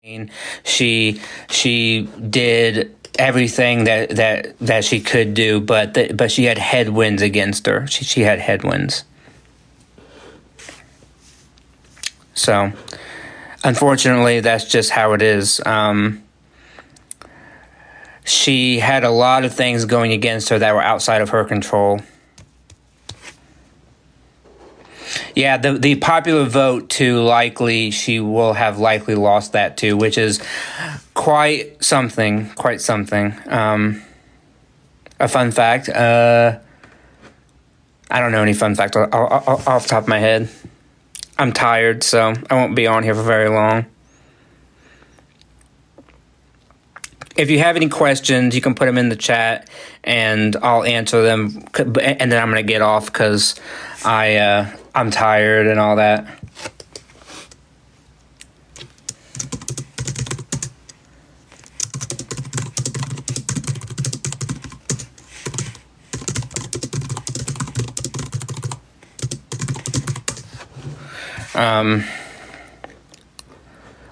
She did everything that she could do, but she had headwinds against her. She had headwinds. So, unfortunately, that's just how it is. She had a lot of things going against her that were outside of her control. Yeah, the popular vote too, likely she will have likely lost that too, which is quite something. Quite something. A fun fact. I don't know any fun facts off the top of my head. I'm tired, so I won't be on here for very long. If you have any questions, you can put them in the chat, and I'll answer them. And then I'm gonna get off because I'm tired and all that.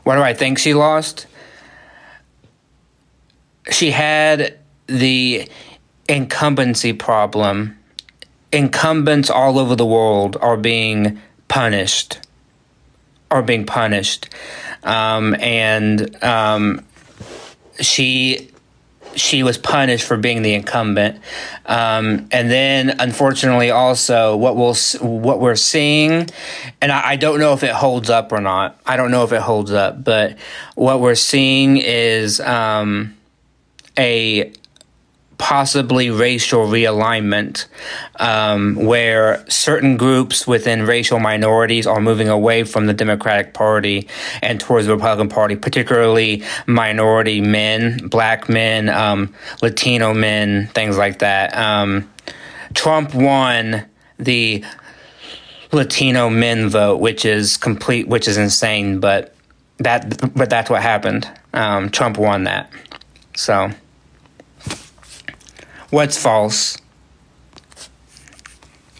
What do I think she lost? She had the incumbency problem. Incumbents all over the world are being punished. She was punished for being the incumbent, and then unfortunately also what we're seeing, and I don't know if it holds up or not. I don't know if it holds up, but what we're seeing is a possibly racial realignment, where certain groups within racial minorities are moving away from the Democratic Party and towards the Republican Party, particularly minority men, black men, Latino men, things like that. Trump won the Latino men vote, which is insane, but that's what happened. Trump won that. So, what's false?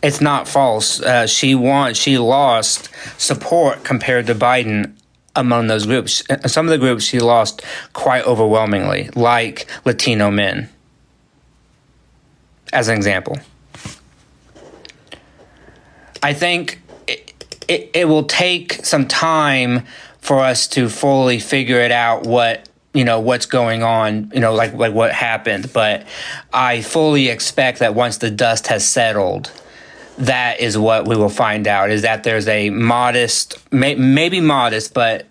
It's not false. She lost support compared to Biden among those groups. Some of the groups she lost quite overwhelmingly, like Latino men, as an example. I think it will take some time for us to fully figure it out what's going on, like what happened. But I fully expect that once the dust has settled, that is what we will find out, is that there's a modest, maybe modest, but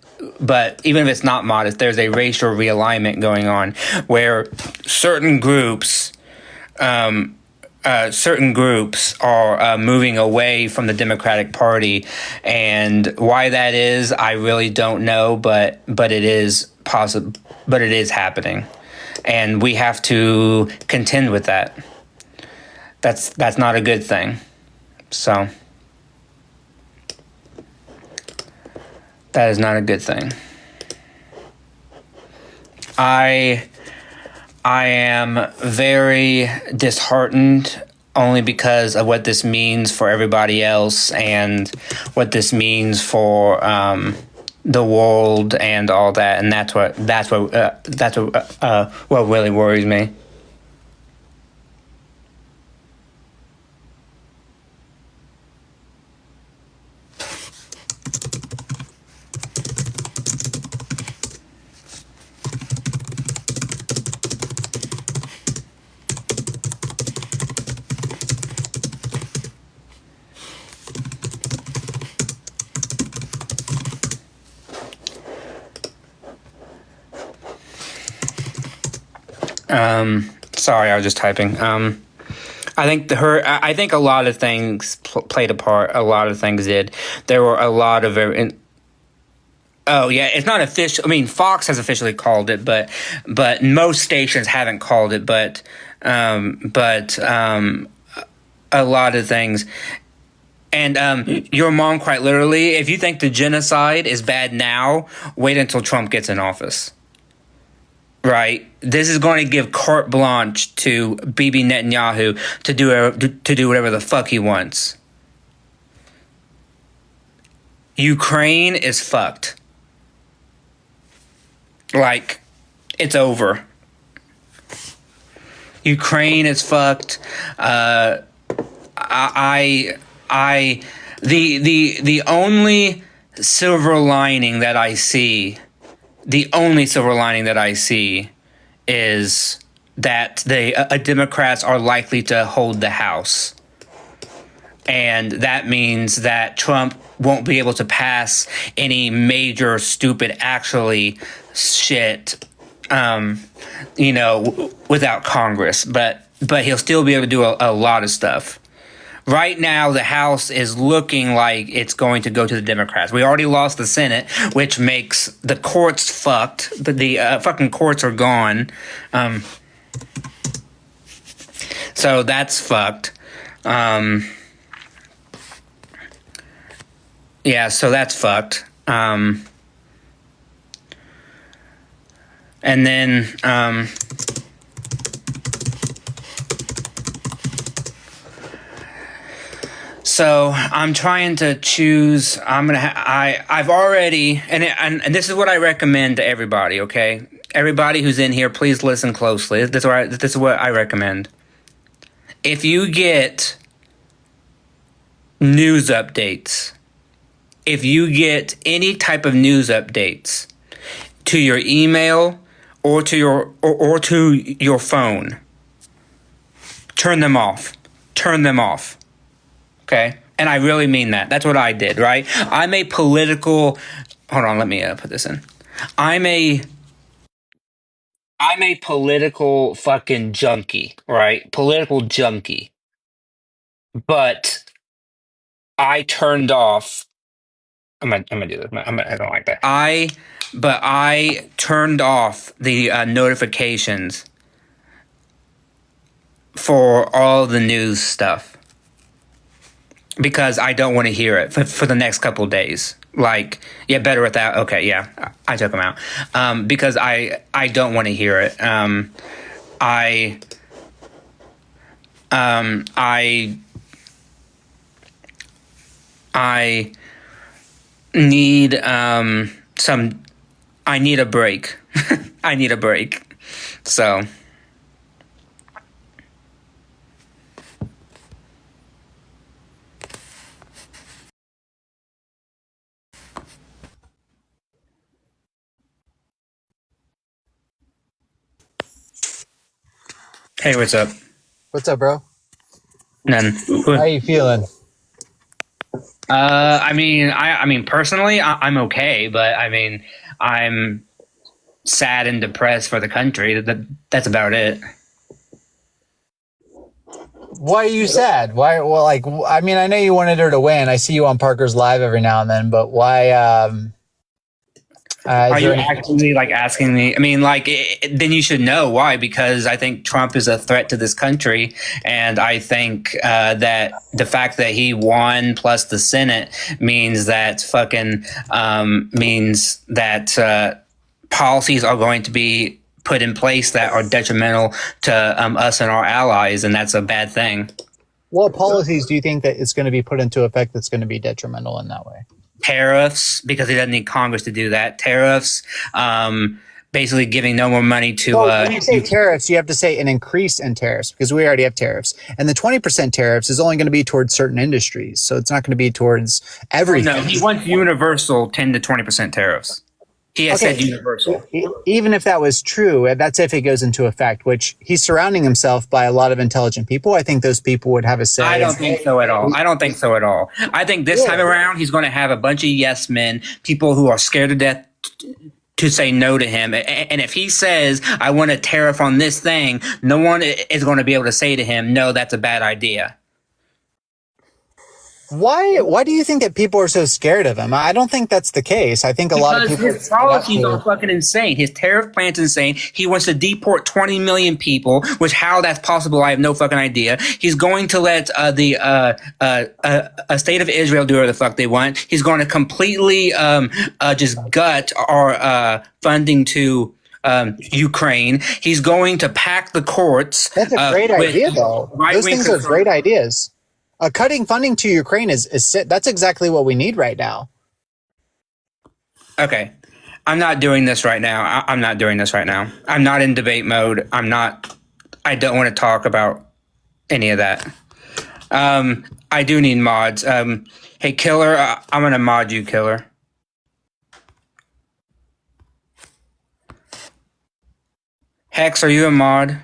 even if it's not modest, there's a racial realignment going on where certain groups are moving away from the Democratic Party, and why that is, I really don't know, but it is possible, but it is happening, and we have to contend with that. That's not a good thing. So that is not a good thing. I am very disheartened, only because of what this means for everybody else and what this means for the world and all that, and that's what really worries me. Sorry, I was just typing. I think I think a lot of things played a part. A lot of things did. There were a lot of oh yeah, it's not official. I mean, Fox has officially called it, but most stations haven't called it. But a lot of things. And your mom, quite literally, if you think the genocide is bad now, wait until Trump gets in office. Right? This is going to give carte blanche to Bibi Netanyahu to do whatever the fuck he wants. Ukraine is fucked. Like, it's over. Ukraine is fucked. The only silver lining that I see, is that the Democrats are likely to hold the House. And that means that Trump won't be able to pass any major stupid actually shit, without Congress. But he'll still be able to do a lot of stuff. Right now, the House is looking like it's going to go to the Democrats. We already lost the Senate, which makes the courts fucked. The fucking courts are gone. So that's fucked. Yeah, so that's fucked. And then, so I'm trying to choose. I've already, and this is what I recommend to everybody. Okay, everybody who's in here, please listen closely. This is what I recommend. If you get news updates, if you get any type of news updates to your email or to your phone, turn them off. Turn them off. Okay? And I really mean that. That's what I did, right? I'm a political... Hold on, let me put this in. I'm a political fucking junkie, right? Political junkie. But I turned off... I'm gonna do this. I don't like that. I turned off the notifications for all the news stuff because I don't want to hear it for the next couple of days. Like, yeah, better without. Okay, yeah, I took them out because I don't want to hear it. I need I need a break. I need a break. So hey, what's up? What's up, bro? None. How you feeling? I mean, personally, I'm okay, but I mean, I'm sad and depressed for the country. That's about it. Why are you sad? Why? Well, like, I mean, I know you wanted her to win. I see you on Parker's Live every now and then, but why? Are Is you there any? actually like asking me? I mean, like, then you should know why, because I think Trump is a threat to this country. And I think that the fact that he won plus the Senate means that policies are going to be put in place that are detrimental to us and our allies. And that's a bad thing. What policies do you think that is going to be put into effect that's going to be detrimental in that way? Tariffs, because he doesn't need Congress to do that. Tariffs, basically giving no more money to. Well, when you say tariffs, you have to say an increase in tariffs because we already have tariffs, and the 20% tariffs is only going to be towards certain industries, so it's not going to be towards everything. No, he wants universal 10 to 20% tariffs. He has said universal. Even if that was true, that's if it goes into effect, which he's surrounding himself by a lot of intelligent people. I think those people would have a say. I don't think so at all. I think this time around, he's going to have a bunch of yes men, people who are scared to death to say no to him. And if he says, I want a tariff on this thing, no one is going to be able to say to him, no, that's a bad idea. Why do you think that people are so scared of him? I don't think that's the case. I think a lot of people... His policies are fucking insane. His tariff plan's insane. He wants to deport 20 million people, which how that's possible, I have no fucking idea. He's going to let a state of Israel do whatever the fuck they want. He's going to completely just gut our funding to Ukraine. He's going to pack the courts. That's a great idea, though. Those things are great ideas. Cutting funding to Ukraine is that's exactly what we need right now. Okay. I'm not doing this right now. I'm not doing this right now. I'm not in debate mode. I'm not. I don't want to talk about any of that. I do need mods. Hey, Killer, I'm gonna mod you, Killer. Hex, are you a mod?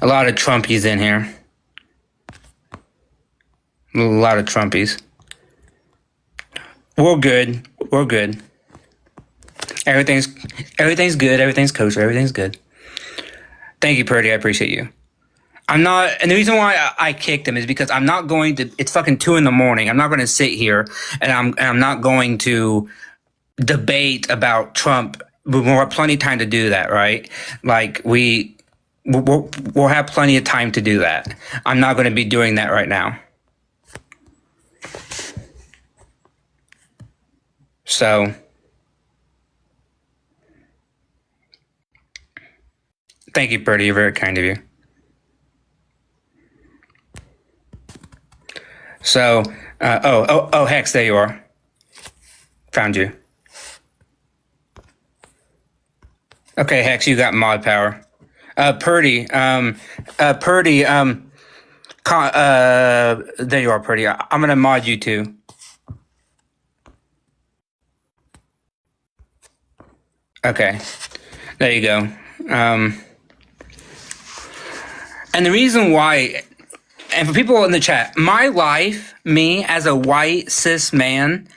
A lot of Trumpies in here. A lot of Trumpies. We're good. We're good. Everything's good. Everything's kosher. Everything's good. Thank you, Purdy. I appreciate you. I'm not, and the reason why I kicked him is because I'm not going to. It's fucking 2 a.m. I'm not going to sit here and I'm not going to debate about Trump. We'll have plenty of time to do that, right? Like we'll have plenty of time to do that. I'm not going to be doing that right now. So, thank you, Purdy. You're very kind of you. So, Hex, there you are. Found you. Okay, Hex, you got mod power. Purdy, there you are, Purdy. I'm gonna mod you too. Okay, there you go. And the reason why, and for people in the chat, my life, me as a white cis man,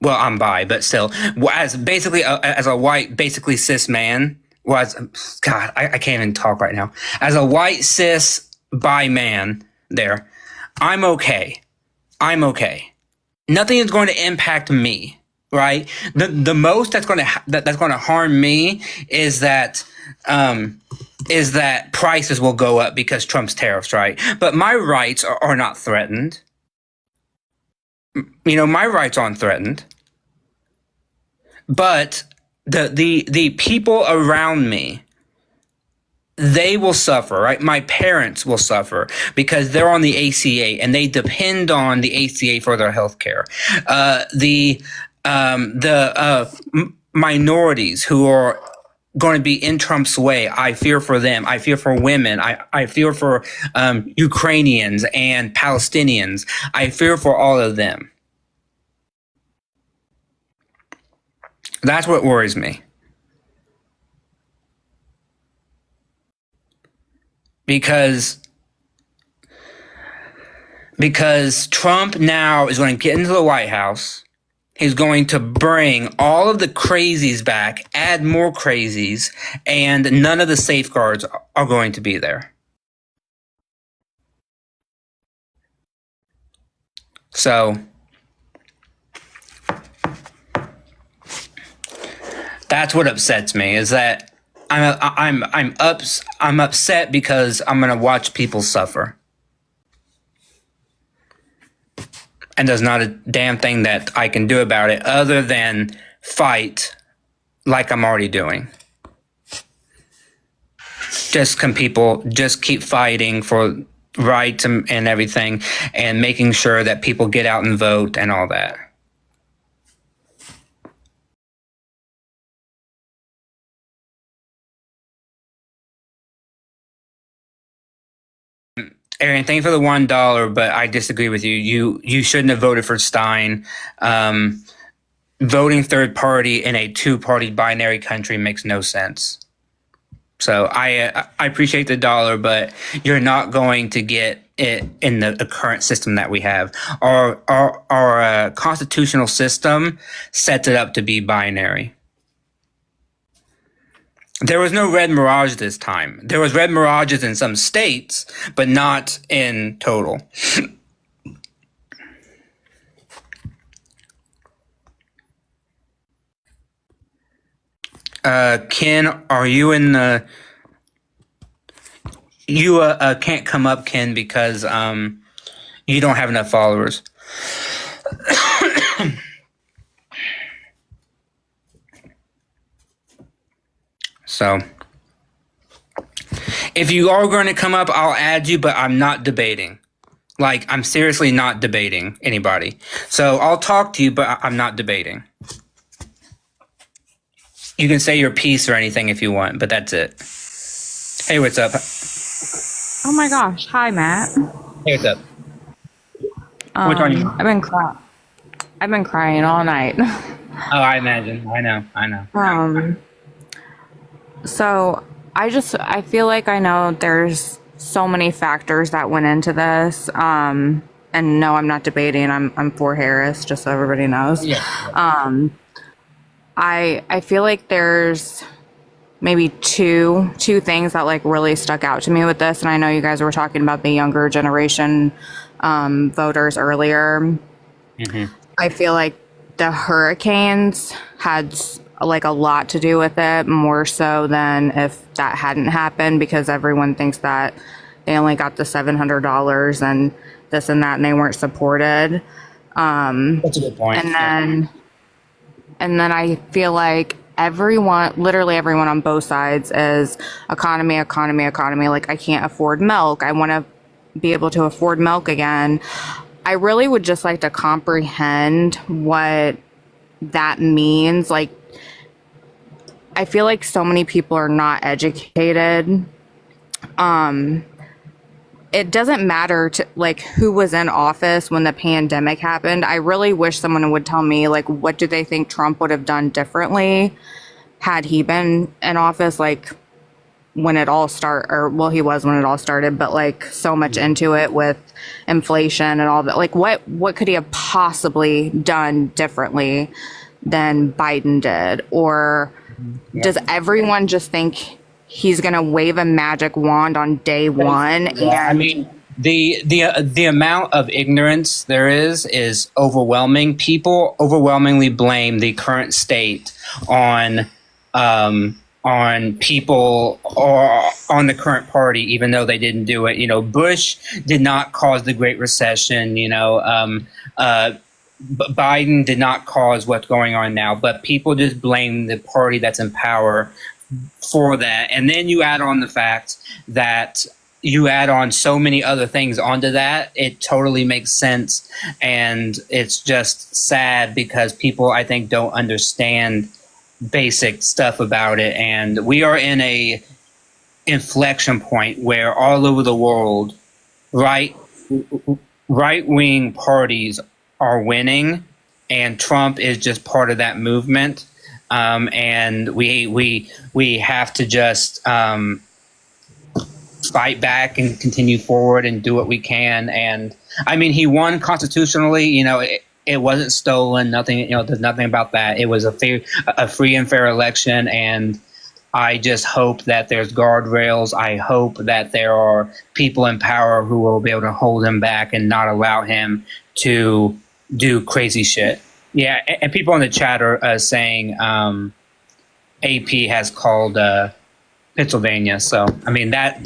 well, I'm bi, but still, as basically as a white, basically cis man, was God, I can't even talk right now. As a white cis bi man, there, I'm okay. I'm okay. Nothing is going to impact me, right? The most that's going to harm me is that prices will go up because Trump's tariffs, right? But my rights are not threatened. You know, my rights aren't threatened. But the people around me, they will suffer, right? My parents will suffer because they're on the ACA and they depend on the ACA for their health care. The minorities who are going to be in Trump's way, I fear for them. I fear for women. I fear for Ukrainians and Palestinians. I fear for all of them. That's what worries me. Because Trump now is going to get into the White House. He's going to bring all of the crazies back, add more crazies, and none of the safeguards are going to be there. So that's what upsets me, is that I'm upset because I'm going to watch people suffer. And there's not a damn thing that I can do about it other than fight like I'm already doing. Just keep fighting for rights and everything, and making sure that people get out and vote and all that. Aaron, thank you for the $1, but I disagree with you. You shouldn't have voted for Stein. Voting third party in a 2-party binary country makes no sense. So I appreciate the $1, but you're not going to get it in the current system that we have. Our constitutional system sets it up to be binary. There was no red mirage this time. There was red mirages in some states, but not in total. Ken, are you in the... You can't come up, Ken, because you don't have enough followers. So if you are going to come up, I'll add you, but I'm not debating. Like, I'm seriously not debating anybody. So I'll talk to you, but I'm not debating. You can say your piece or anything if you want, but that's it. Hey, what's up? Oh my gosh. Hi, Matt. Hey, what's up? Which one you? I've been crying all night. Oh, I imagine. I know. So I feel like I know there's so many factors that went into this. And no, I'm not debating. I'm for Harris, just so everybody knows. Yeah. I feel like there's maybe two things that like really stuck out to me with this, and I know you guys were talking about the younger generation voters earlier. I feel like the hurricanes had like a lot to do with it, more so than if that hadn't happened, because everyone thinks that they only got the $700 and this and that, and they weren't supported. That's a good point. And then I feel like literally everyone on both sides is economy. Like, I can't afford milk. I want to be able to afford milk again. I really would just like to comprehend what that means. Like, I feel like so many people are not educated. It doesn't matter to like who was in office when the pandemic happened. I really wish someone would tell me, like, what do they think Trump would have done differently had he been in office, like when it all he was when it all started, but like so much into it with inflation and all that. Like, what could he have possibly done differently than Biden did? Or does everyone just think he's going to wave a magic wand on day one? And I mean, the amount of ignorance there is overwhelming. People overwhelmingly blame the current state on people or on the current party, even though they didn't do it. You know, Bush did not cause the Great Recession. Biden did not cause what's going on now, but people just blame the party that's in power for that. And then you add on the fact that you add on so many other things onto that, it totally makes sense. And it's just sad because people, I think, don't understand basic stuff about it. And we are in a inflection point where all over the world, right-wing parties are winning, and Trump is just part of that movement. And we have to just fight back and continue forward and do what we can. And I mean, he won constitutionally. You know, it wasn't stolen. Nothing. You know, there's nothing about that. It was a free and fair election. And I just hope that there's guardrails. I hope that there are people in power who will be able to hold him back and not allow him to do crazy shit. Yeah, and people in the chat are saying AP has called Pennsylvania. So, I mean, that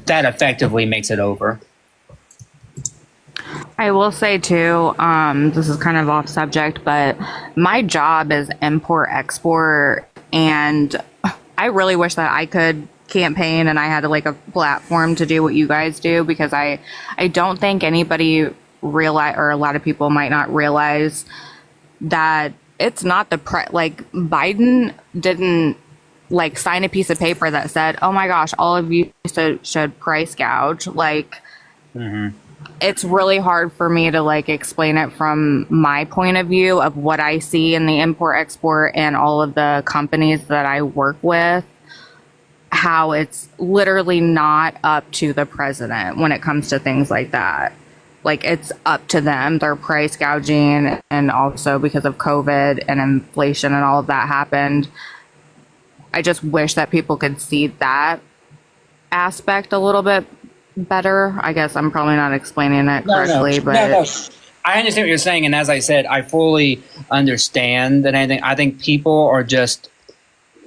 effectively makes it over. I will say too, this is kind of off subject, but my job is import-export, and I really wish that I could campaign and I had like a platform to do what you guys do, because I don't think anybody realize, or a lot of people might not realize, that it's not like Biden didn't like sign a piece of paper that said, oh my gosh, all of you should price gouge. Like, it's really hard for me to like explain it from my point of view of what I see in the import export and all of the companies that I work with, how it's literally not up to the president when it comes to things like that. Like, it's up to them. They're price gouging, and also because of COVID and inflation and all of that happened. I just wish that people could see that aspect a little bit better. I guess I'm probably not explaining it correctly, but I understand what you're saying, and as I said, I fully understand that. I think people are just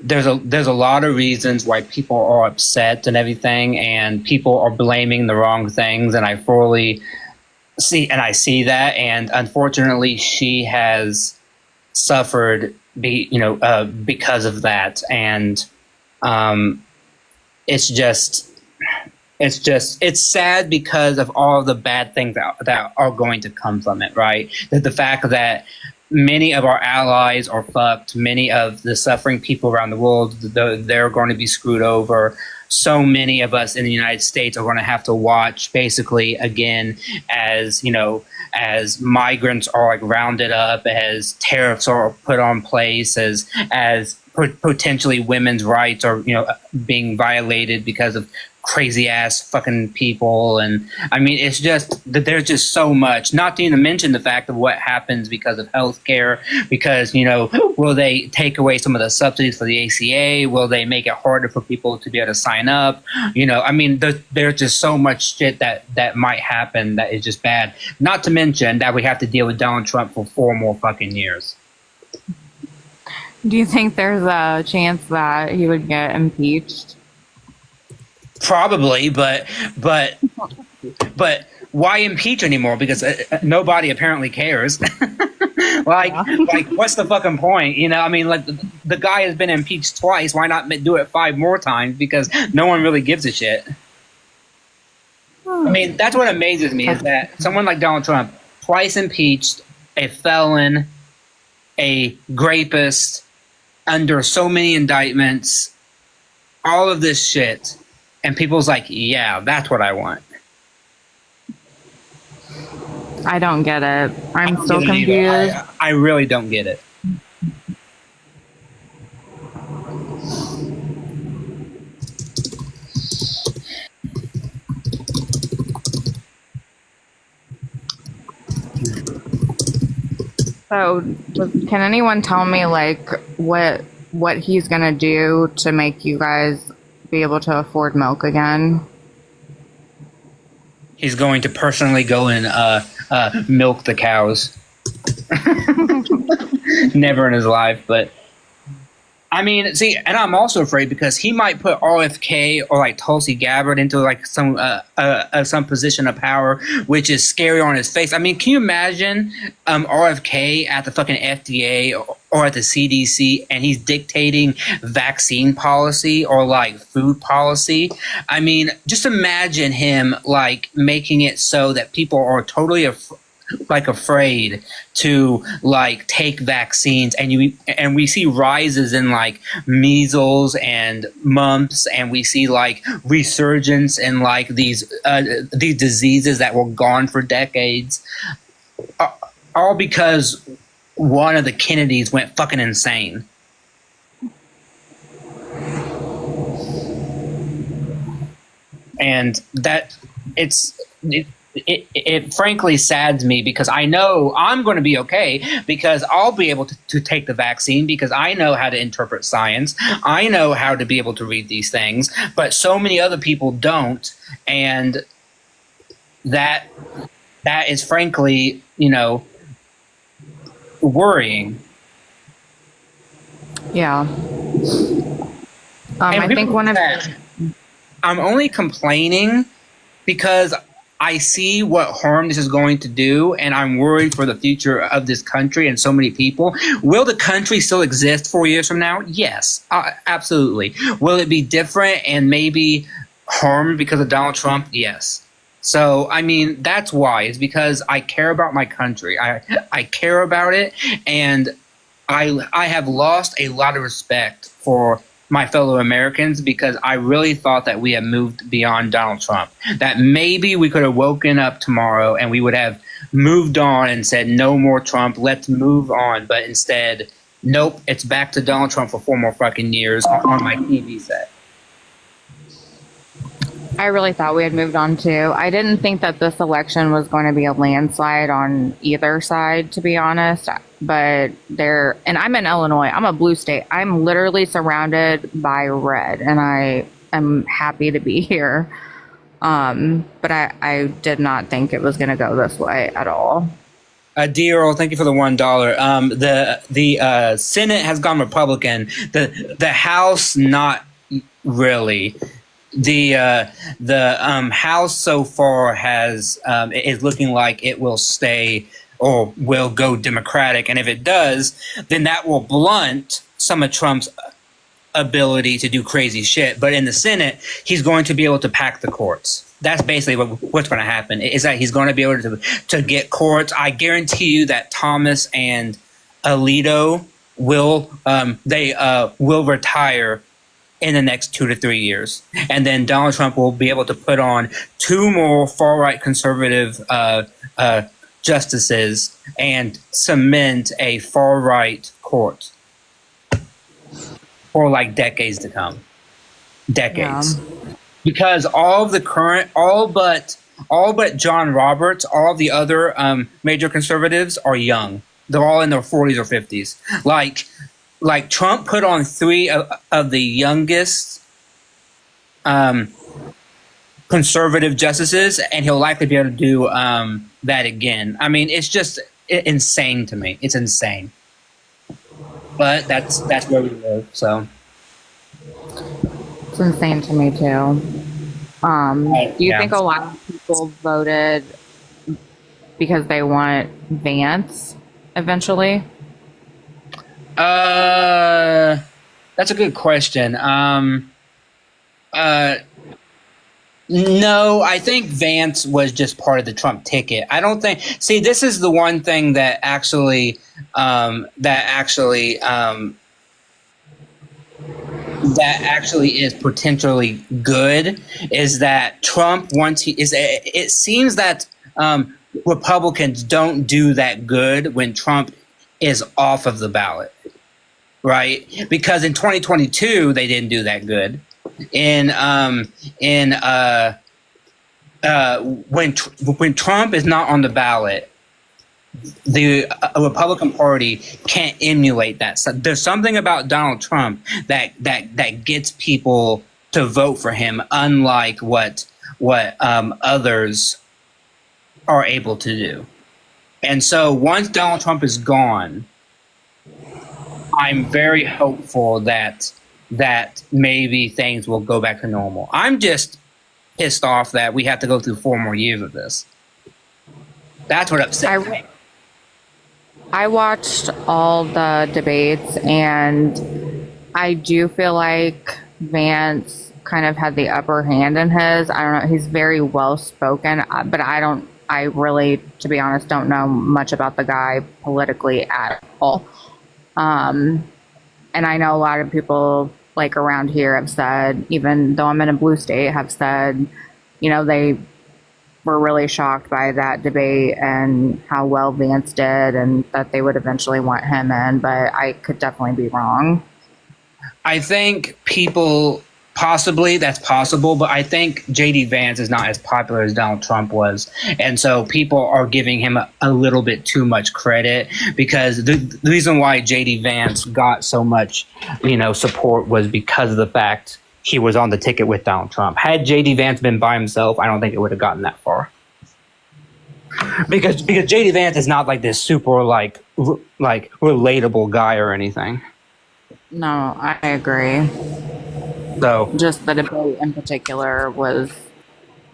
there's a lot of reasons why people are upset and everything, and people are blaming the wrong things, and I fully see that, and unfortunately, she has suffered because of that, and It's just it's sad because of all the bad things that are going to come from it, right? That the fact that many of our allies are fucked, many of the suffering people around the world, they're going to be screwed over. So many of us in the United States are going to have to watch basically again as, you know, as migrants are like rounded up, as tariffs are put on place, as potentially women's rights are, you know, being violated because of crazy ass fucking people. And I mean, it's just that there's just so much, not to even mention the fact of what happens because of healthcare, because, you know, will they take away some of the subsidies for the ACA? Will they make it harder for people to be able to sign up? You know, I mean, there's just so much shit that might happen that is just bad. Not to mention that we have to deal with Donald Trump for 4 more fucking years. Do you think there's a chance that he would get impeached? Probably, but why impeach anymore? Because nobody apparently cares. like, what's the fucking point? You know, I mean, like the guy has been impeached twice. Why not do it 5 more times? Because no one really gives a shit. I mean, that's what amazes me is that someone like Donald Trump, twice impeached, a felon, a rapist, under so many indictments, all of this shit. And people's like, yeah, that's what I want. I don't get it. I'm so Get it either. confused. I really don't get it. So, can anyone tell me like what he's gonna do to make you guys be able to afford milk again? He's going to personally go and milk the cows. Never in his life, but I mean, see, and I'm also afraid because he might put RFK or like Tulsi Gabbard into like some position of power, which is scary on his face. I mean, can you imagine RFK at the fucking FDA or at the CDC, and he's dictating vaccine policy or like food policy? I mean, just imagine him like making it so that people are totally afraid to like take vaccines, and we see rises in like measles and mumps, and we see like resurgence in like these diseases that were gone for decades, all because one of the Kennedys went fucking insane. And that it frankly saddens me because I know I'm going to be okay because I'll be able to take the vaccine because I know how to interpret science. I know how to be able to read these things, but so many other people don't. And that is frankly, you know, worrying. Yeah. I think one of I'm only complaining because I see what harm this is going to do, and I'm worried for the future of this country and so many people. Will the country still exist 4 years from now? Yes, absolutely. Will it be different and maybe harmed because of Donald Trump? Yes. So, I mean, that's why. It's because I care about my country. I care about it, and I have lost a lot of respect for my fellow Americans because I really thought that we had moved beyond Donald Trump. That maybe we could have woken up tomorrow and we would have moved on and said, no more Trump, let's move on. But instead, nope, it's back to Donald Trump for 4 more fucking years on my TV set. I really thought we had moved on too. I didn't think that this election was going to be a landslide on either side, to be honest. But and I'm in Illinois. I'm a blue state. I'm literally surrounded by red, and I am happy to be here. But I did not think it was going to go this way at all. Dear, thank you for the $1. The Senate has gone Republican. The House, not really. The House so far is looking like it will stay or will go Democratic, and if it does, then that will blunt some of Trump's ability to do crazy shit, but in the Senate, he's going to be able to pack the courts. That's basically what's going to happen. Is that he's going to be able to get courts. I guarantee you that Thomas and Alito will will retire in the next 2 to 3 years, and then Donald Trump will be able to put on 2 more far right conservative justices and cement a far right court for like decades to come. Decades. Because all but John Roberts, all the other major conservatives are young. They're all in their 40s or 50s. Like Trump put on 3 of the youngest conservative justices, and he'll likely be able to do that again. I mean, it's just insane to me. It's insane. But that's where we live. So It's insane to me too. Do you Yeah. think a lot of people voted because they want Vance eventually? That's a good question. No, I think Vance was just part of the Trump ticket. I don't think. See, this is the one thing that actually is potentially good is that Trump it seems that Republicans don't do that good when Trump is off of the ballot, right? Because in 2022 they didn't do that good. When Trump is not on the ballot, the Republican Party can't emulate that. So there's something about Donald Trump that gets people to vote for him, unlike what others are able to do. And so once Donald Trump is gone, I'm very hopeful that maybe things will go back to normal. I'm just pissed off that we have to go through 4 more years of this. That's what upsets me. I watched all the debates, and I do feel like Vance kind of had the upper hand in his. I don't know. He's very well spoken, but I really, to be honest, don't know much about the guy politically at all. And I know a lot of people like around here have said, even though I'm in a blue state, have said, they were really shocked by that debate and how well Vance did, and that they would eventually want him in, but I could definitely be wrong. I think people possibly that's possible, but I think JD Vance is not as popular as Donald Trump was, and so people are giving him a little bit too much credit, because the reason why JD Vance got so much support was because of the fact he was on the ticket with Donald Trump. Had JD Vance been by himself, I don't think it would have gotten that far. Because JD Vance is not like this super like relatable guy or anything. No, I agree. So Just the debate in particular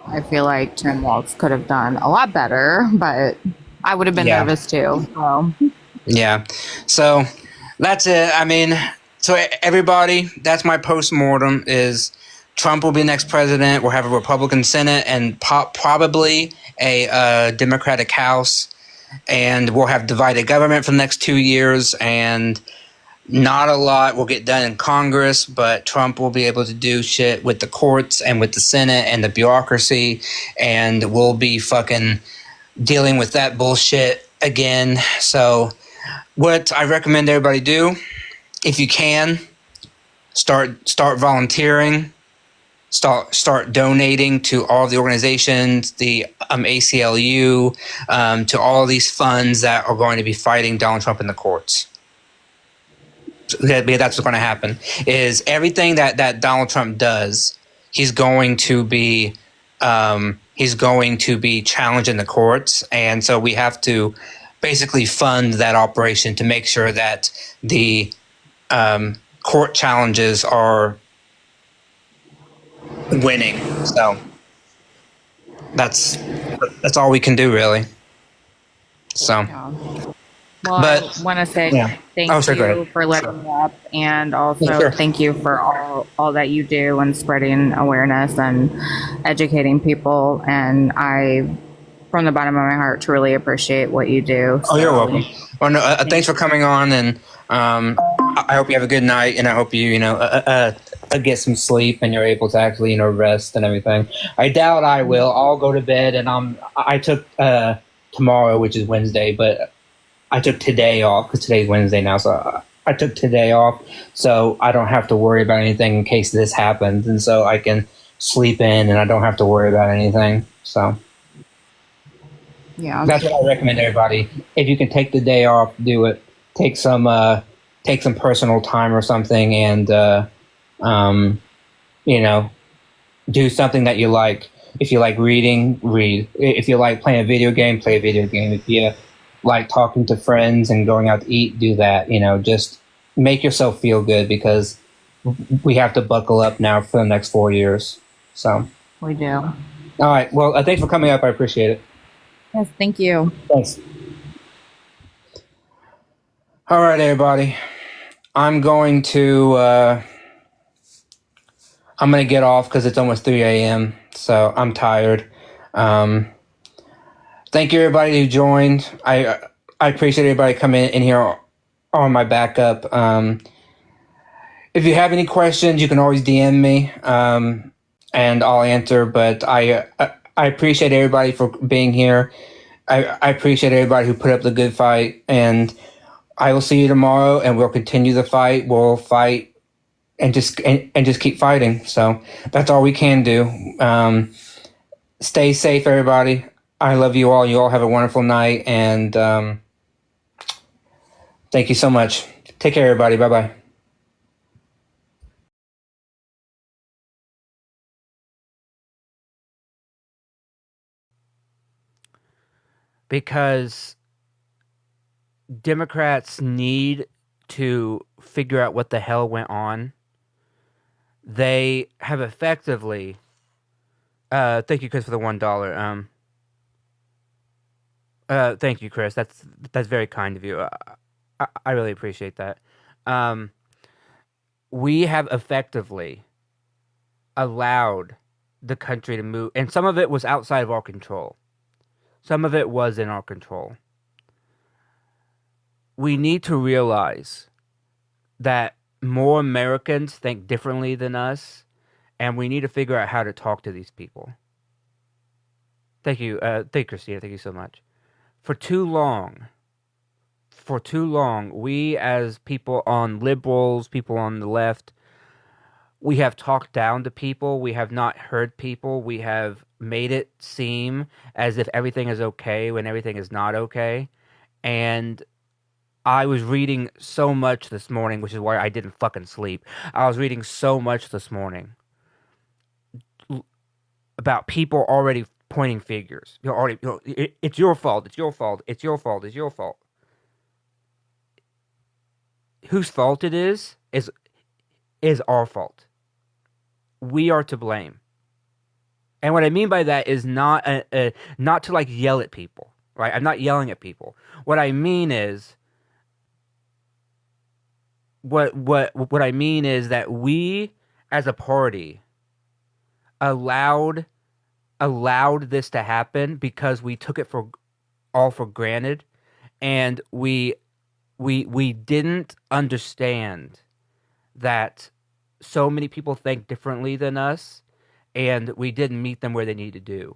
I feel like Tim Walz could have done a lot better, but I would have been nervous too. So. Yeah. So that's it. I mean, so everybody, that's my postmortem is Trump will be next president. We'll have a Republican Senate and probably a Democratic House. And we'll have divided government for the next 2 years. And not a lot will get done in Congress, but Trump will be able to do shit with the courts and with the Senate and the bureaucracy. And we'll be fucking dealing with that bullshit again. So what I recommend everybody do, if you can, start volunteering, start donating to all the organizations, the ACLU, to all these funds that are going to be fighting Donald Trump in the courts. That's what's going to happen. Is everything that Donald Trump does, he's going to be challenged in the courts, and so we have to basically fund that operation to make sure that the court challenges are winning. So that's all we can do, really. So Well, But I want to say yeah. thank Oh, sure. Go you ahead. for letting me up, and Yeah, also sure. thank you for all that you do and spreading awareness and educating people. And I, from the bottom of my heart, truly appreciate what you do. Oh, you're So welcome. Well, no, thank thanks for you. coming on, and I hope you have a good night, and I hope you get some sleep and you're able to actually rest and everything. I doubt I will. I'll go to bed, and I took tomorrow, which is Wednesday, but I took today off because today's Wednesday now, so I took today off, so I don't have to worry about anything in case this happens, and so I can sleep in, and I don't have to worry about anything. So. Yeah. That's what I recommend everybody. If you can take the day off, do it. Take some personal time or something, and um, you know, do something that you like. If you like reading, read. If you like playing a video game, play a video game. If you like talking to friends and going out to eat, do that. Just make yourself feel good because we have to buckle up now for the next 4 years. So, We do. all right. Well, thanks for coming up. I appreciate it. Yes, thank you. Thanks. All right, everybody. I'm going to get off because it's almost 3 a.m. So I'm tired. Um, Thank you, everybody who joined. I appreciate everybody coming in here on my backup. If you have any questions, you can always DM me, and I'll answer. But I appreciate everybody for being here. I appreciate everybody who put up the good fight, and I will see you tomorrow, and we'll continue the fight. We'll fight and just keep fighting. So that's all we can do. Stay safe, everybody. I love you all. You all have a wonderful night, and thank you so much. Take care, everybody. Bye bye. Because Democrats need to figure out what the hell went on. They have effectively. Thank you, Chris, for the $1. Thank you, Chris. That's very kind of you. I really appreciate that. Um, we have effectively allowed the country to move, and some of it was outside of our control. Some of it was in our control. We need to realize that more Americans think differently than us, and we need to figure out how to talk to these people. Thank you, Christina. Thank you so much. For too long, we as people on liberals, people on the left, we have talked down to people. We have not heard people. We have made it seem as if everything is okay when everything is not okay. And I was reading so much this morning, which is why I didn't fucking sleep. I was reading so much this morning about people already pointing fingers. It's your fault. It's your fault. It's your fault. It's your fault. Whose fault it is our fault. We are to blame. And what I mean by that is not not to like yell at people, right? I'm not yelling at people. What I mean is what I mean is that we as a party allowed this to happen because we took it for granted, and we didn't understand that so many people think differently than us, and we didn't meet them where they need to do.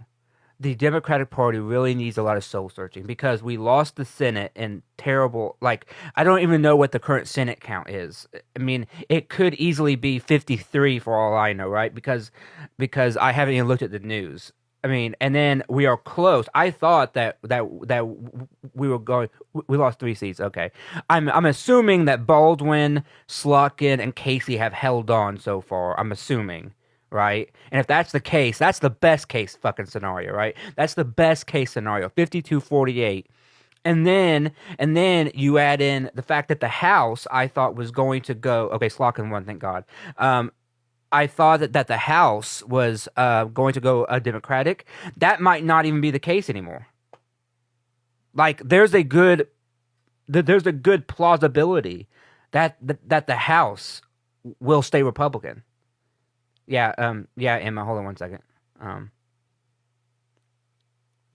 The Democratic Party really needs a lot of soul searching because we lost the Senate in terrible, like, I don't even know what the current Senate count is. I mean, it could easily be 53 for all I know, right? Because I haven't even looked at the news. I mean, and then we are close. I thought that we were going. We lost 3 seats. Okay, I'm assuming that Baldwin, Slotkin, and Casey have held on so far. I'm assuming, right? And if that's the case, that's the best case fucking scenario, right? That's the best case scenario, 52-48. And then you add in the fact that the House, I thought, was going to go. Okay, Slotkin won, thank God. I thought that the House was going to go Democratic. That might not even be the case anymore. Like, there's a good there's a good plausibility that the House will stay Republican. Yeah, yeah, Emma, hold on one second. Um,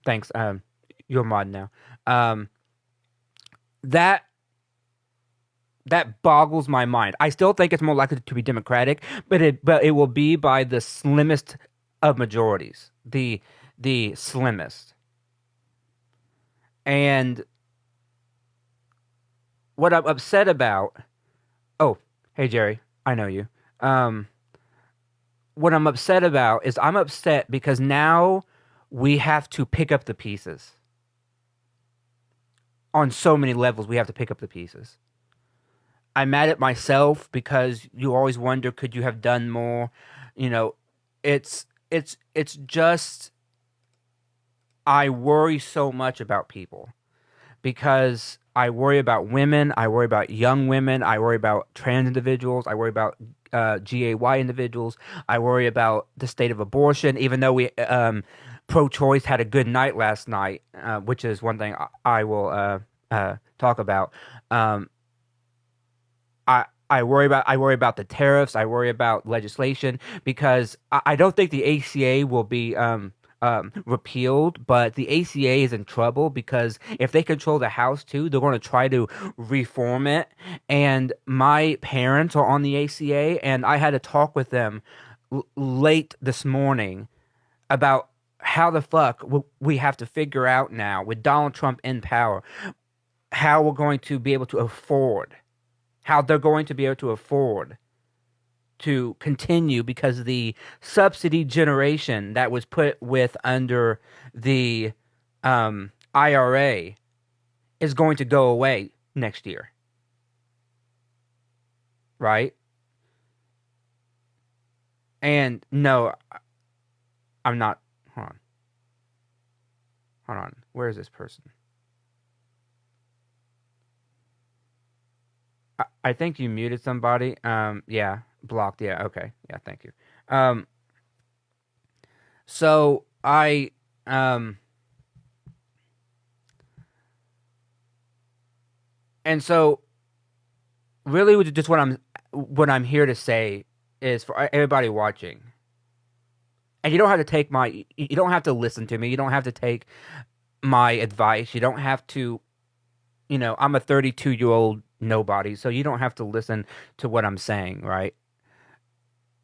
thanks. You're mod now. Um, that that boggles my mind. I still think it's more likely to be Democratic, but it will be by the slimmest of majorities, the slimmest. And what I'm upset about. Oh, hey Jerry, I know you. Um, what I'm upset about is I'm upset because now we have to pick up the pieces on so many levels. We have to pick up the pieces. I'm mad at myself because you always wonder, could you have done more? You know, it's just I worry so much about people because I worry about women, I worry about young women, I worry about trans individuals, I worry about GAY individuals, I worry about the state of abortion. Even though we pro-choice had a good night last night, which is one thing I will talk about. Um, I worry about the tariffs. I worry about legislation because I don't think the ACA will be repealed, but the ACA is in trouble because if they control the House too, they're going to try to reform it. And my parents are on the ACA, and I had to talk with them late this morning about how the fuck we have to figure out now with Donald Trump in power how we're going to be able to afford how they're going to be able to afford to continue because the subsidy generation that was put with under the IRA is going to go away next year, right? And no, I'm not. Hold on. Where is this person? I think you muted somebody. Yeah, blocked. Yeah, okay. Yeah, thank you. Um, so I, and so really, just what I'm here to say is for everybody watching, and you don't have to take my, you don't have to listen to me. You don't have to take my advice. You don't have to, I'm a 32-year-old nobody, so you don't have to listen to what I'm saying, right?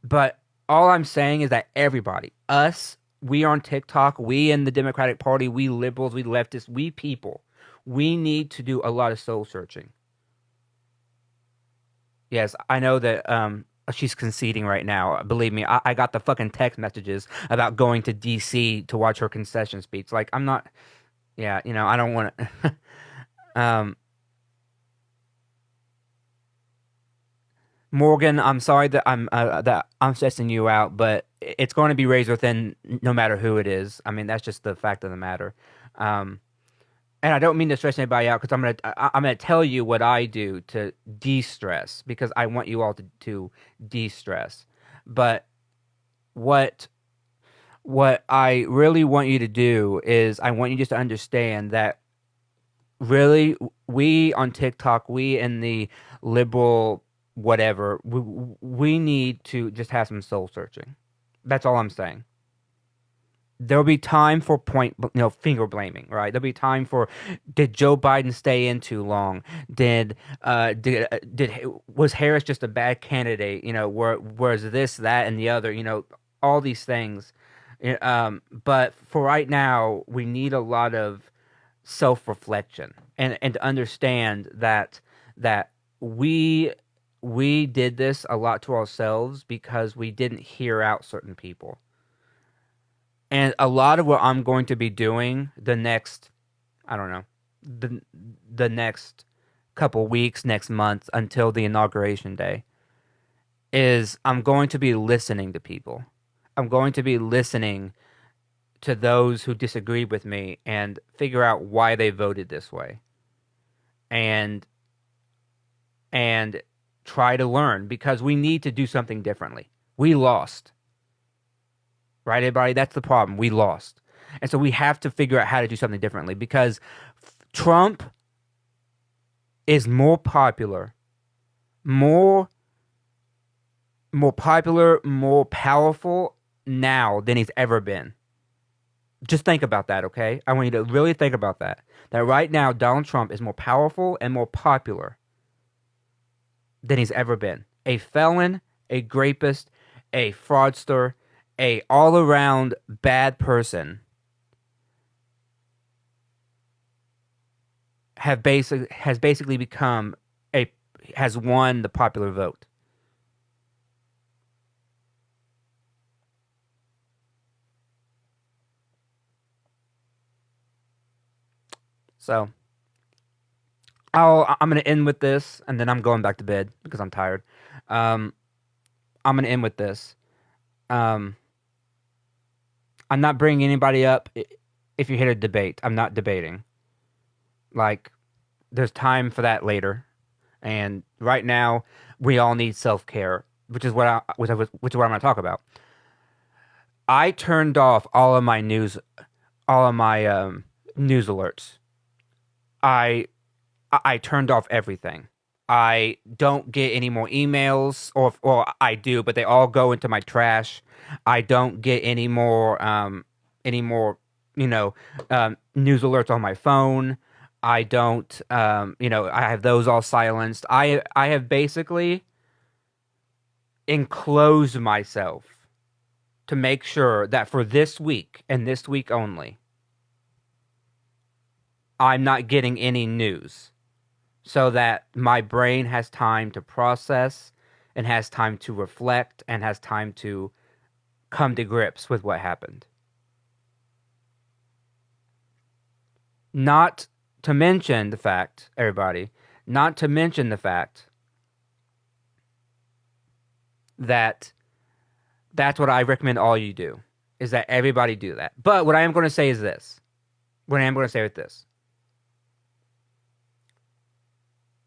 But all I'm saying is that everybody, us, we on TikTok, we in the Democratic Party, we liberals, we leftists, we people, we need to do a lot of soul searching. Yes, I know that she's conceding right now. Believe me, I got the fucking text messages about going to DC to watch her concession speech. Like I'm not yeah, I don't want to um Morgan, I'm sorry that I'm stressing you out, but it's going to be razor thin no matter who it is. I mean, that's just the fact of the matter. Um, and I don't mean to stress anybody out because I'm gonna tell you what I do to de-stress because I want you all to de-stress. But what what I really want you to do is I want you just to understand that really we on TikTok, we in the liberal whatever, we need to just have some soul searching. That's all I'm saying. There'll be time for finger blaming, right? There'll be time for did Joe Biden stay in too long? Did was Harris just a bad candidate? Was this, that, and the other? All these things. But for right now, we need a lot of self-reflection and to understand that we did this a lot to ourselves because we didn't hear out certain people. And a lot of what I'm going to be doing the next, I don't know, the next couple weeks, next month until the inauguration day is I'm going to be listening to people. I'm going to be listening to those who disagree with me and figure out why they voted this way. And try to learn because we need to do something differently. We lost. Right, everybody? That's the problem. We lost. And so we have to figure out how to do something differently because Trump is more popular, more popular, more powerful now than he's ever been. Just think about that, okay? I want you to really think about that. That right now, Donald Trump is more powerful and more popular than he's ever been. A felon, a rapist, a fraudster, a all-around bad person has basically become has won the popular vote. So I'm going to end with this, and then I'm going back to bed because I'm tired. I'm going to end with this. I'm not bringing anybody up if you're here to debate. I'm not debating. Like, there's time for that later. And right now, we all need self-care, which is what I'm going to talk about. I turned off all of my news alerts. I turned off everything. I don't get any more emails, or I do, but they all go into my trash. I don't get any more news alerts on my phone. I don't, I have those all silenced. I have basically enclosed myself to make sure that for this week and this week only, I'm not getting any news, so that my brain has time to process and has time to reflect and has time to come to grips with what happened. Not to mention the fact, everybody, not to mention the fact that that's what I recommend all you do, is that everybody do that. But what I am going to say is this. What I am going to say with this.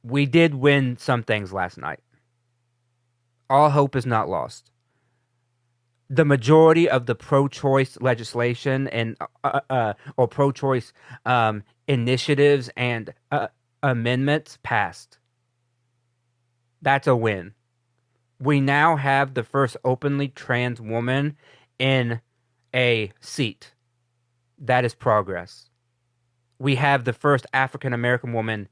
We did win some things last night. All hope is not lost. The majority of the pro-choice legislation and or pro-choice initiatives and amendments passed. That's a win. We now have the first openly trans woman in a seat. That is progress. We have the first African American woman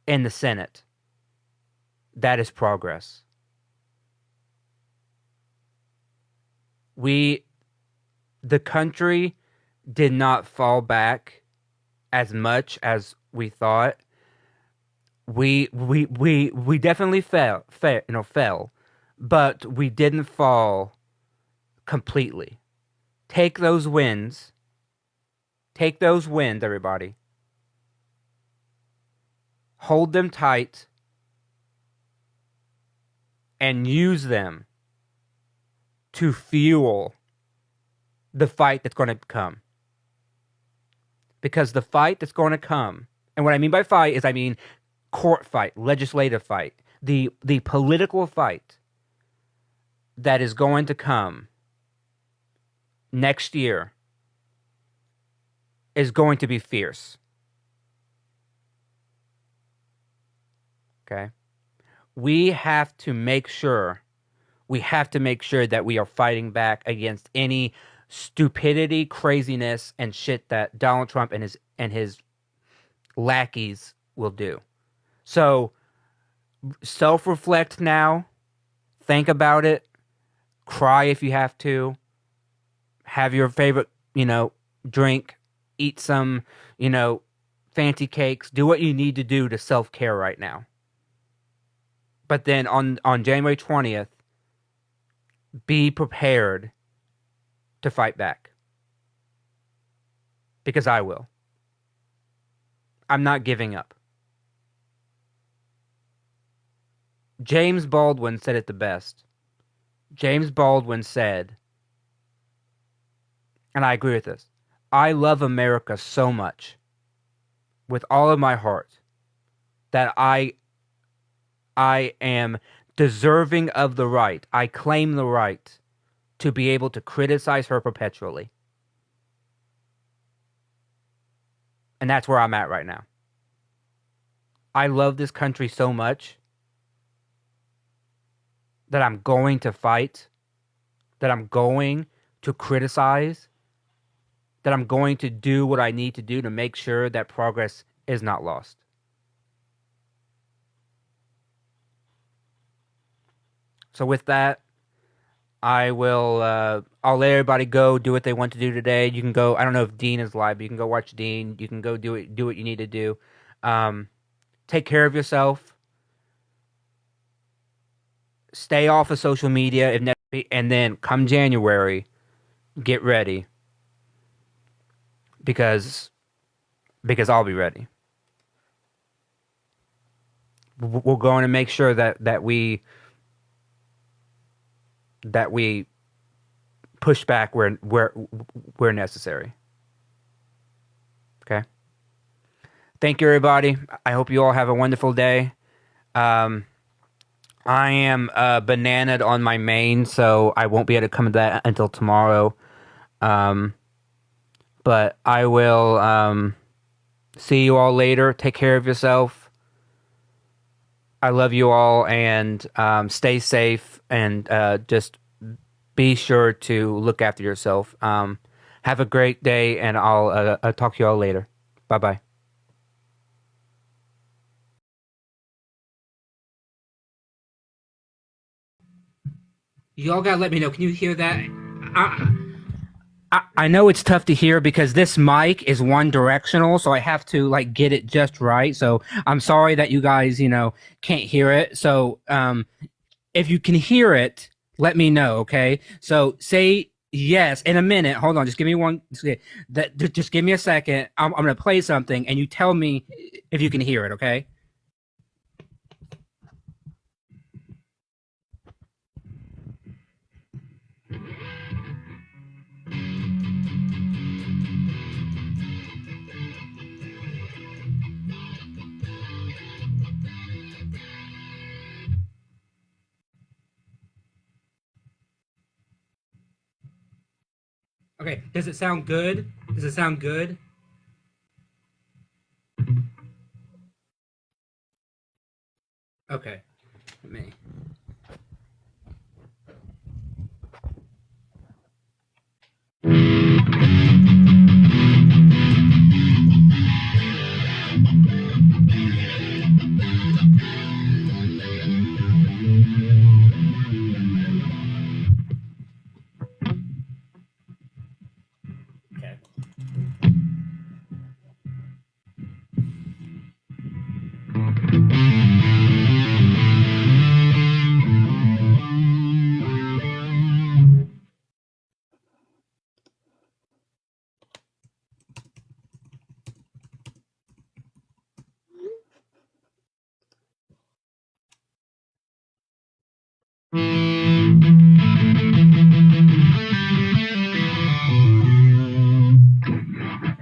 in the Senate. That is progress. The country did not fall back as much as we thought. We definitely fell, but we didn't fall completely. Take those wins, everybody. Hold them tight and use them to fuel the fight that's going to come. Because the fight that's going to come, and what I mean by fight is I mean court fight, legislative fight, the political fight that is going to come next year is going to be fierce. Okay? We have to make sure that we are fighting back against any stupidity, craziness, and shit that Donald Trump and his lackeys will do. So, self-reflect now. Think about it. Cry if you have to. Have your favorite, drink. Eat some, fancy cakes. Do what you need to do to self-care right now. But then on January 20th, be prepared to fight back. Because I will. I'm not giving up. James Baldwin said it the best. James Baldwin said, and I agree with this, I love America so much, with all of my heart, that I am deserving of the right. I claim the right to be able to criticize her perpetually. And that's where I'm at right now. I love this country so much that I'm going to fight, that I'm going to criticize, that I'm going to do what I need to do to make sure that progress is not lost. So with that, I'll let everybody go do what they want to do today. You can go. I don't know if Dean is live, but you can go watch Dean. You can go do what you need to do. Take care of yourself. Stay off of social media if necessary, and then come January, get ready because I'll be ready. We're going to make sure that we push back where necessary. Okay. Thank you, everybody. I hope you all have a wonderful day. I am bananaed on my main, so I won't be able to come to that until tomorrow. But I will see you all later. Take care of yourself. I love you all, and stay safe, and just be sure to look after yourself. Have a great day, and I'll talk to you all later. Bye-bye. Y'all gotta let me know. Can you hear that? I know it's tough to hear because this mic is one directional, so I have to like get it just right. So I'm sorry that you guys, can't hear it. So if you can hear it, let me know, okay? So say yes in a minute. Hold on, just give me one. Just give me a second. I'm gonna play something, and you tell me if you can hear it, okay? Okay, does it sound good? Does it sound good? Okay, let me. Okay.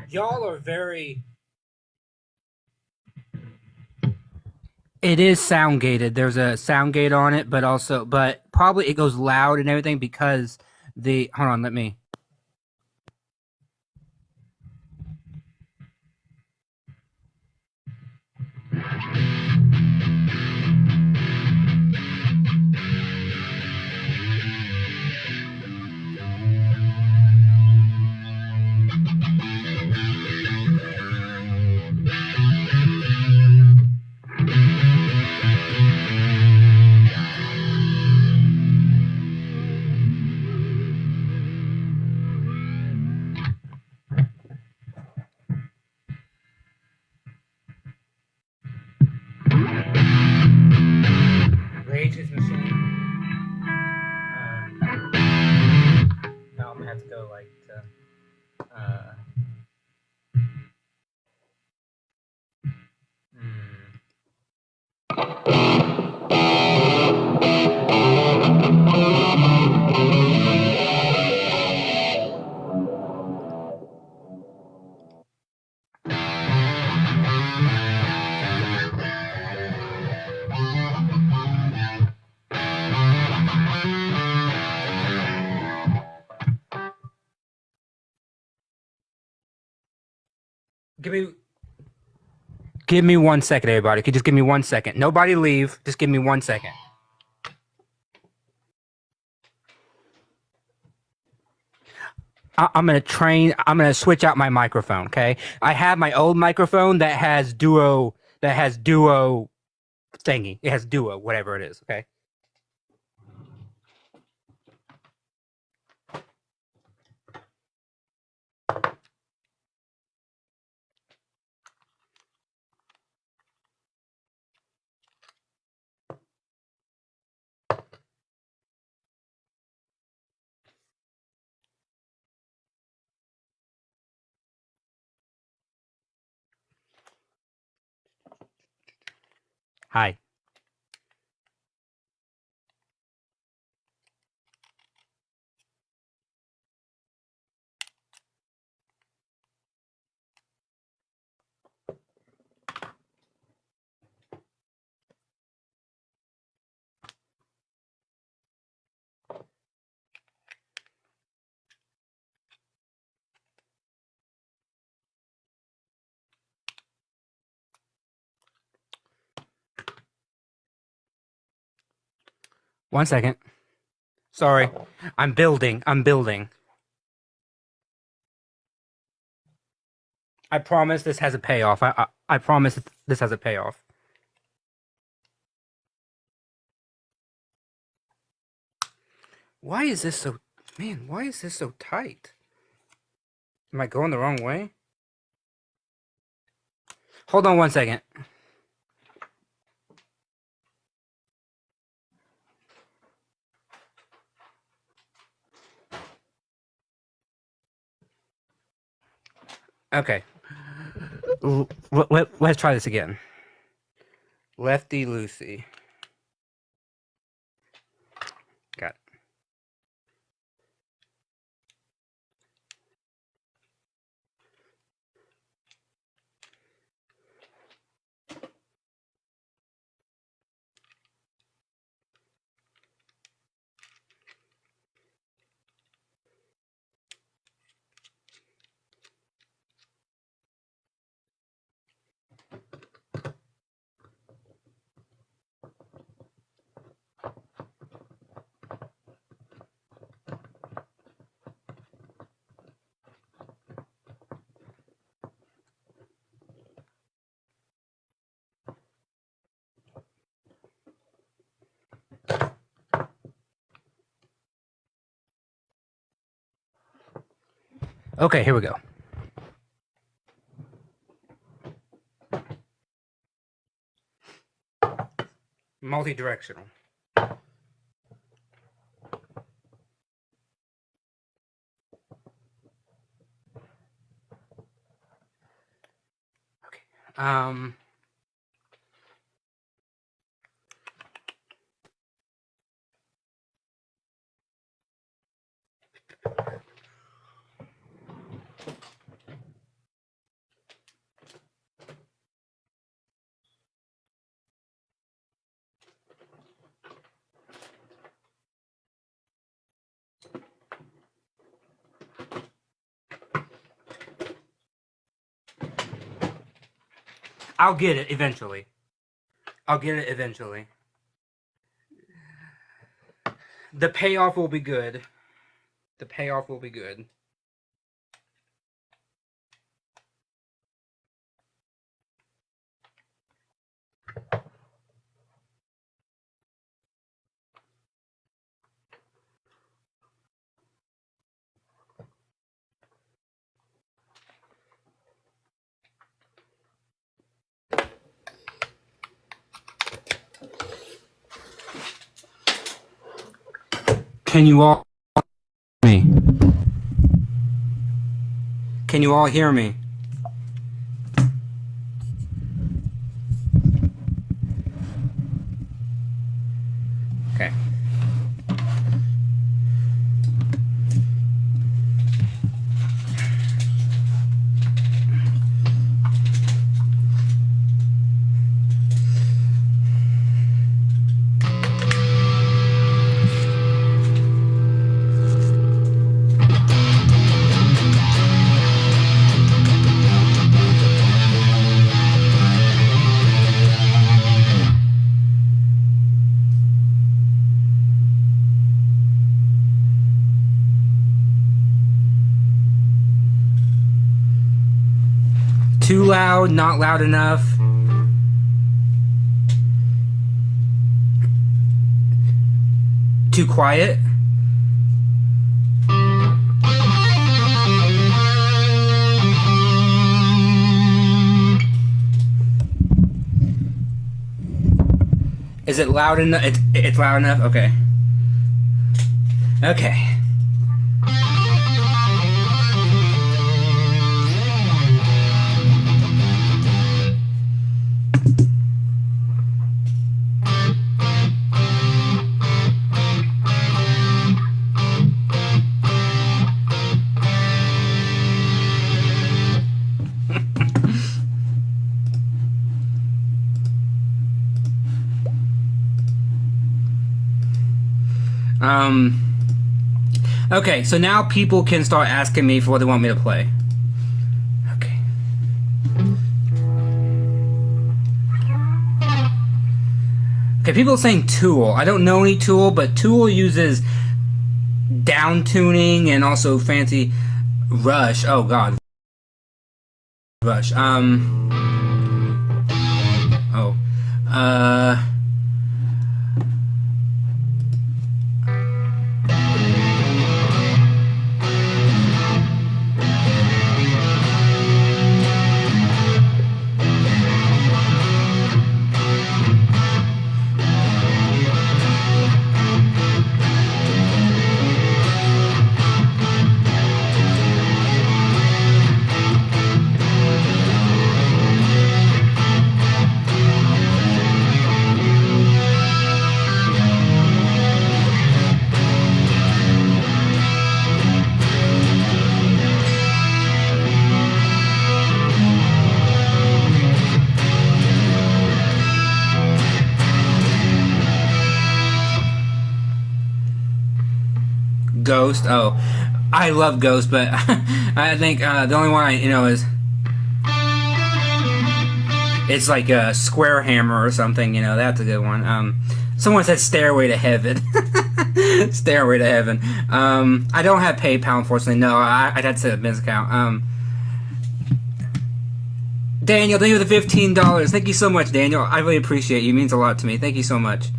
Y'all are very. It is sound gated. There's a sound gate on it, but probably it goes loud and everything because hold on, let me. Rage is machine. Now I'm gonna have to go like to. Give me. Give me 1 second, everybody. Could you just give me 1 second? Nobody leave. Just give me 1 second. I'm gonna switch out my microphone. Okay, I have my old microphone that has duo thingy. It has duo, whatever it is. Okay. Hi. One second. Sorry. I'm building. I promise this has a payoff. I promise this has a payoff. Why is this so... Man, why is this so tight? Am I going the wrong way? Hold on 1 second. Okay. Let's try this again. Lefty Lucy. Got it. Okay, here we go. Multi-directional. Okay. I'll get it eventually. The payoff will be good. Can you all hear me? Can you all hear me? Okay. Too loud, not loud enough. Too quiet. Is it loud enough? It's loud enough? Okay. Okay. Okay, so now people can start asking me for what they want me to play. Okay. Okay, people are saying Tool. I don't know any Tool, but Tool uses down tuning and also fancy Rush. Oh god. Rush. Ghost. Oh, I love Ghost, but I think the only one is it's like a Square Hammer or something. That's a good one. Someone said Stairway to Heaven. Stairway to Heaven. I don't have PayPal, unfortunately. No, I'd have to set a business account. Daniel, thank you for the $15. Thank you so much, Daniel. I really appreciate you. It means a lot to me. Thank you so much.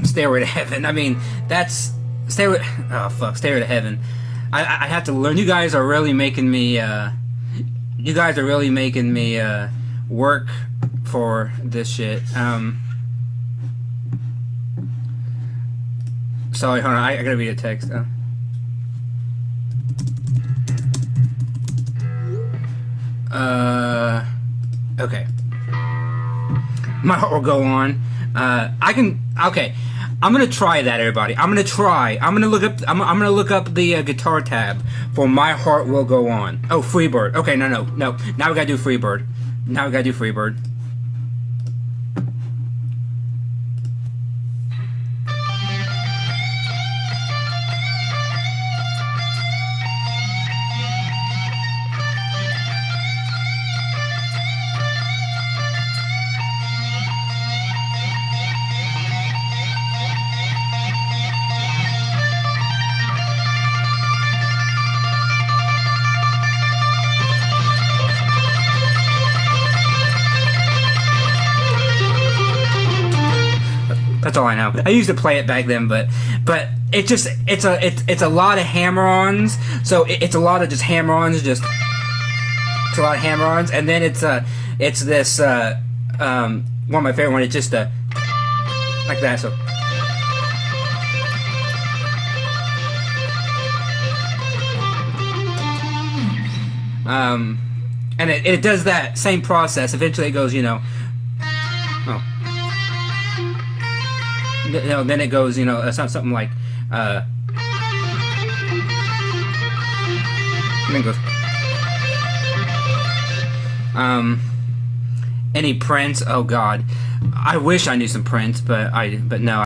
Stairway to Heaven. I mean, that's Stairway to Heaven. I have to learn. You guys are really making me. Work for this shit. Sorry, hold on. I gotta read a text. Okay. My heart will go on. Okay. I'm gonna try that, everybody. I'm gonna look up the guitar tab for My Heart Will Go On. Oh, Freebird. Okay, no. Now we gotta do Freebird. That's all I know. I used to play it back then, but it's a lot of hammer-ons. So it's a lot of just hammer-ons, it's a lot of hammer-ons, and then it's this one of my favorite ones. It's just like that. So. And it does that same process. Eventually, it goes, oh. Then it goes, something like, and then it goes, any Prince? Oh God, I wish I knew some Prince, but no,